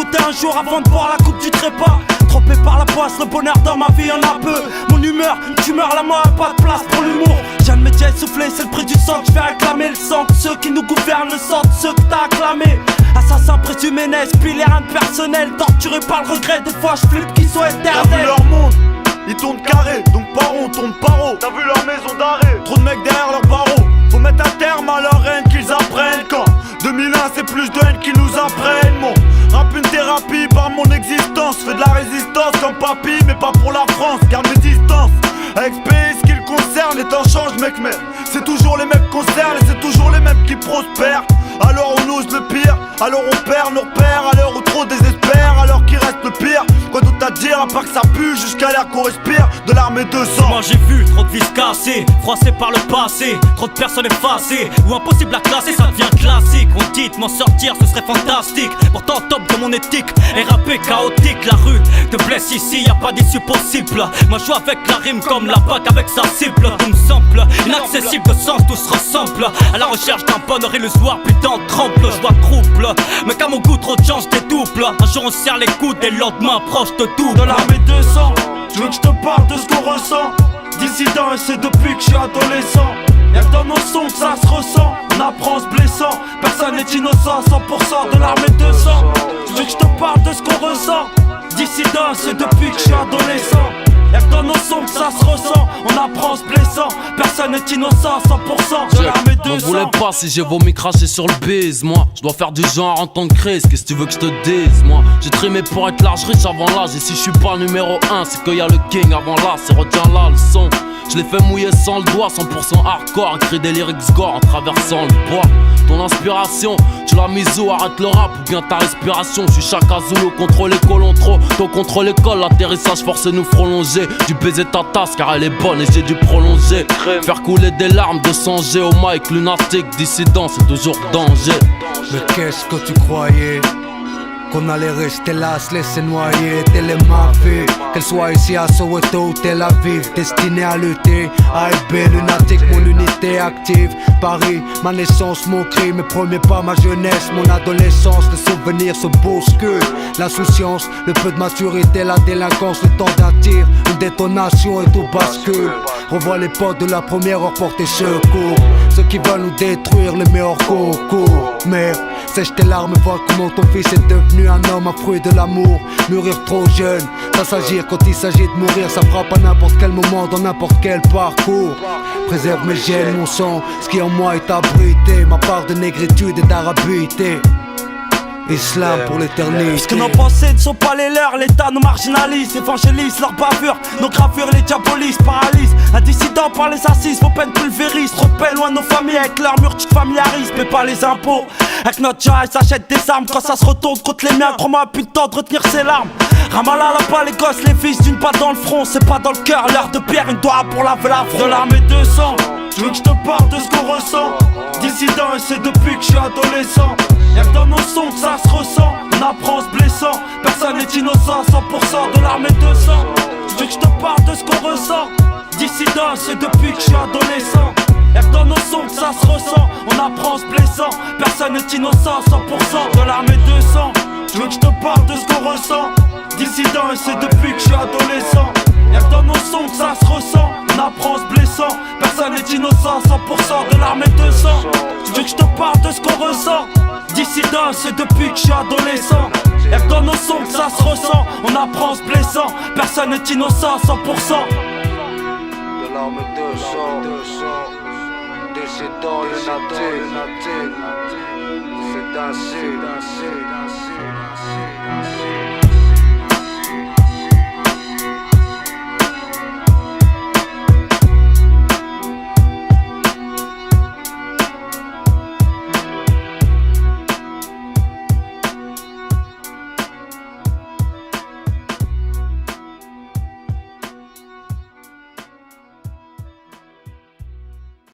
compter un jour avant de boire la coupe du trépas. Trompé par la poisse, le bonheur dans ma vie y'en a peu. Mon humeur, tu meurs la mort, pas de place pour l'humour. J'ai un métier essoufflé, c'est le prix du sang que je vais réclamer. Le sang de ceux qui nous gouvernent, le sang de ceux que t'as acclamé. Assassin présumé, puis les reins personnels. Torturé par le regret, des fois je flippe qu'ils soient éternels. T'as vu leur monde, ils tournent carré, donc par rond, tourne par haut. T'as vu leur maison d'arrêt, trop de mecs derrière leurs barreaux. Faut mettre un terme à leur haine, qu'ils apprennent quand 2001 c'est plus de haine qu'ils nous apprennent. Mon rap une thérapie par mon existence. Fais de la résistance comme papy, mais pas pour la France. Garde mes distances, avec ce qui le concerne. Les temps changent mec, mais c'est toujours les mêmes concerts. Et c'est toujours les mêmes qui prospèrent. Alors on ose le pire, alors on perd nos repères. À l'heure où trop désespère, alors qu'il reste le pire. Quoi d'autre à dire à part que ça pue jusqu'à l'air qu'on respire de l'armée de sang. Moi j'ai vu trop de vies cassées, froissées par le passé. Trop de personnes effacées, ou impossible à classer, ça devient classique. On dit de m'en sortir, ce serait fantastique. Pourtant top de mon éthique, RAP chaotique. La rue te blesse ici, y a pas d'issue possible. Moi je joue avec la rime comme la PAC avec sa cible. Tout me semble inaccessible, de sens tout se ressemble. À la recherche d'un bonheur illusoire, putain on tremble. Je vois trouble, mais qu'à mon goût trop de chance dédouble. Un jour on serre les coudes et le lendemain proche de tout. De l'armée de sang, tu veux que je te parle de ce qu'on ressent. Dissident et c'est depuis que je suis adolescent. Y'a que dans nos sons que ça se ressent. On apprend en se blessant, personne n'est innocent. 100% de l'armée de sang. Tu veux que je te parle de ce qu'on ressent. Dissident c'est depuis que je suis adolescent. Y'a que dans nos sons que ça se ressent. On apprend en se blessant, personne n'est innocent. 100% de l'armée de m'en sang. voulais pas si j'ai vomi cracher sur le bise. Moi, je dois faire du genre en temps de crise. Qu'est-ce que tu veux que je te dise? Moi, j'ai trimé pour être large riche avant l'âge. Et si je suis pas numéro 1, c'est qu'il y a le king avant là. C'est retiens là le son. Je l'ai fait mouiller sans le doigt, 100% hardcore. Écrit des lyrics gore en traversant le bois. Ton inspiration, tu l'as mise où? Arrête le rap ou bien ta respiration. Je suis Chaka Zulu, contrôle les colons trop. Ton contrôle l'école, l'atterrissage force nous prolonger. Du baiser ta tasse car elle est bonne et j'ai dû prolonger. Faire couler des larmes de songer au mic, lunatique, dissident, c'est toujours danger. Mais qu'est-ce que tu croyais? Qu'on allait rester là, se laisser noyer, telle est ma vie. Qu'elle soit ici à Soweto ou Tel Aviv, destinée à lutter. A et B, lunatique, mon unité active. Paris, ma naissance, mon cri, mes premiers pas, ma jeunesse, mon adolescence. Les souvenirs se bousculent. L'insouciance, le peu de maturité, la délinquance, le temps d'un tir, une détonation et tout bascule. Revois les potes de la première heure porter secours. Ceux qui veulent nous détruire, les meilleurs concours. Mais sèche tes larmes et vois comment ton fils est devenu un homme, un fruit de l'amour. Mûrir trop jeune, ça s'agir quand il s'agit de mourir. Ça frappe à n'importe quel moment, dans n'importe quel parcours. Préserve mes gènes, mon sang, ce qui en moi est abrité. Ma part de négritude et d'arabité. Islam pour l'éternité. Ce que nos pensées ne sont pas les leurs, l'État nous marginalise, évangélise leur bavure, nos gravures les diabolisent, paralysent. Un dissident par les assises, vos peines pulvérisent. Trop de peine loin de nos familles, avec leur mur tu te familiarises. Mais pas les impôts, avec notre gens ils s'achètent des armes. Quand ça se retourne contre les miens, crois-moi plus de temps de retenir ses larmes. Ramallah là-bas les gosses, les fils d'une patte dans le front. C'est pas dans le cœur, l'heure de pierre, une doigt pour laver la front. De l'armée de sang, tu veux que je te parle de ce qu'on ressent. Dissident et c'est depuis que je suis adolescent. Y'a que dans nos sons que ça se ressent. On apprend en se blessant, personne n'est innocent. 100% de l'armée de sang. Tu veux que je te parle de ce qu'on ressent. Dissident c'est depuis que je suis adolescent. Y'a que dans nos sons que ça se ressent. On apprend en se blessant, personne n'est innocent. 100% de l'armée de sang. Tu veux que je te parle de ce qu'on ressent. Dissident et c'est depuis que je suis adolescent. Y'a que dans nos sons que ça se ressent. On apprend en se blessant, personne n'est innocent. 100% de l'armée de sang. Tu veux que je te parle de ce qu'on ressent. Dissident c'est depuis que je suis adolescent. Y'a que dans nos sons que ça se ressent. On apprend en se blessant, personne n'est innocent. 100% de l'arme de sang, dissident lunatique. C'est ainsi.